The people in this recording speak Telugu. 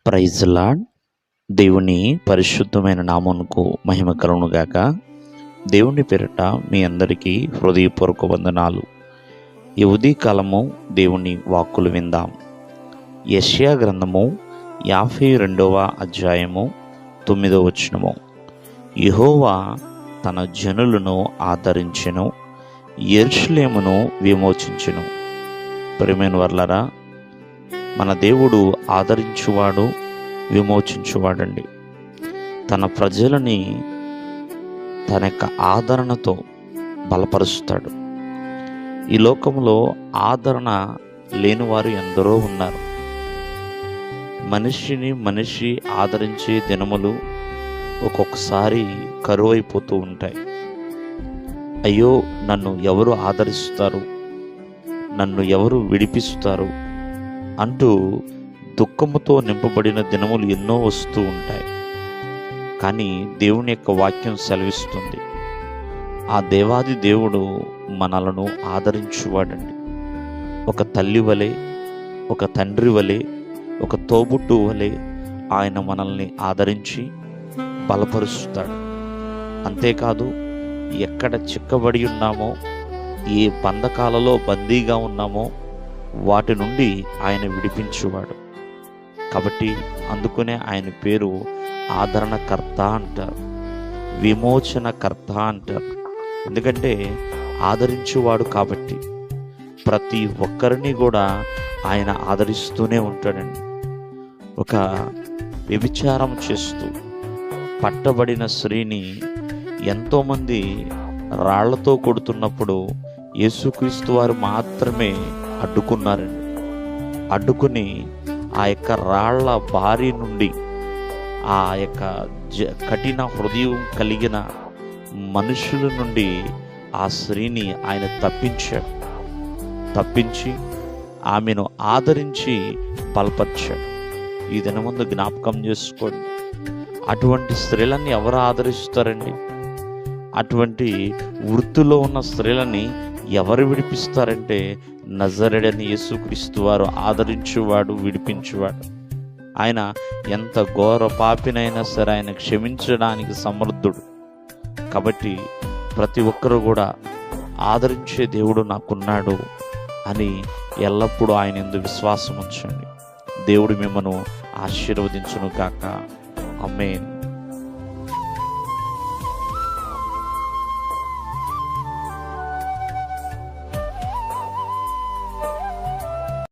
Praise lord. దేవుని పరిశుద్ధమైన నామమునకు మహిమ కలుగునుగాక. దేవుని పేరిట మీ అందరికీ హృదయపూర్వక వందనాలు. ఈ ఉదయకాలము దేవుని వాక్కులు విందాం. యెషయా గ్రంథము 52వ అధ్యాయము 9వ వచనము. యెహోవా తన జనులను ఆదరించెను, యెరూషలేమును విమోచించెను. ప్రియమైన వర్లారా, మన దేవుడు ఆదరించువాడు, విమోచించువాడండి. తన ప్రజలని తన యొక్క ఆదరణతో బలపరుస్తాడు. ఈ లోకంలో ఆదరణ లేనివారు ఎందరో ఉన్నారు. మనిషి ఆదరించే దినములు ఒక్కొక్కసారి కరువైపోతూ ఉంటాయి. అయ్యో, నన్ను ఎవరు ఆదరిస్తారు, నన్ను ఎవరు విడిపిస్తారు అంటూ దుఃఖముతో నింపబడిన దినములు ఎన్నో వస్తూ ఉంటాయి. కానీ దేవుని యొక్క వాక్యం సెలవిస్తుంది, ఆ దేవాది దేవుడు మనలను ఆదరించువాడండి. ఒక తల్లి వలె, ఒక తండ్రి వలె, ఒక తోబుట్టు వలె ఆయన మనల్ని ఆదరించి బలపరుస్తాడు. అంతేకాదు, ఎక్కడ చిక్కబడి ఉన్నామో, ఏ బంధకాలలో బందీగా ఉన్నామో వాటి నుండి ఆయన విడిపించువాడు. కాబట్టి అందుకనే ఆయన పేరు ఆదరణకర్త అంటారు, విమోచనకర్త అంటారు. ఎందుకంటే ఆదరించువాడు కాబట్టి. ప్రతి ఒక్కరిని కూడా ఆయన ఆదరిస్తూనే ఉంటాడండి. ఒక వ్యభిచారం చేస్తూ పట్టబడిన స్త్రీని ఎంతోమంది రాళ్లతో కొడుతున్నప్పుడు యేసుక్రీస్తు వారు మాత్రమే అడ్డుకున్నారండి. అడ్డుకుని ఆ యొక్క రాళ్ల బారి నుండి, ఆ యొక్క కఠిన హృదయం కలిగిన మనుషుల నుండి ఆ స్త్రీని ఆయన తప్పించి ఆమెను ఆదరించి బలపరిచాడు. ఈ దినముందు జ్ఞాపకం చేసుకోండి, అటువంటి స్త్రీలని ఎవరు ఆదరిస్తారండి? అటువంటి వృత్తిలో ఉన్న స్త్రీలని ఎవరు విడిపిస్తారంటే నజరేయుడైన యేసుక్రీస్తు వారు ఆదరించువాడు, విడిపించువాడు. ఆయన ఎంత ఘోర పాపినైనా సరే ఆయన క్షమించడానికి సమర్థుడు. కాబట్టి ప్రతి ఒక్కరూ కూడా ఆదరించే దేవుడు నాకున్నాడు అని ఎల్లప్పుడూ ఆయన యందు విశ్వాసం ఉంచండి. దేవుడు మిమ్మను ఆశీర్వదించును గాక. ఆమేన్.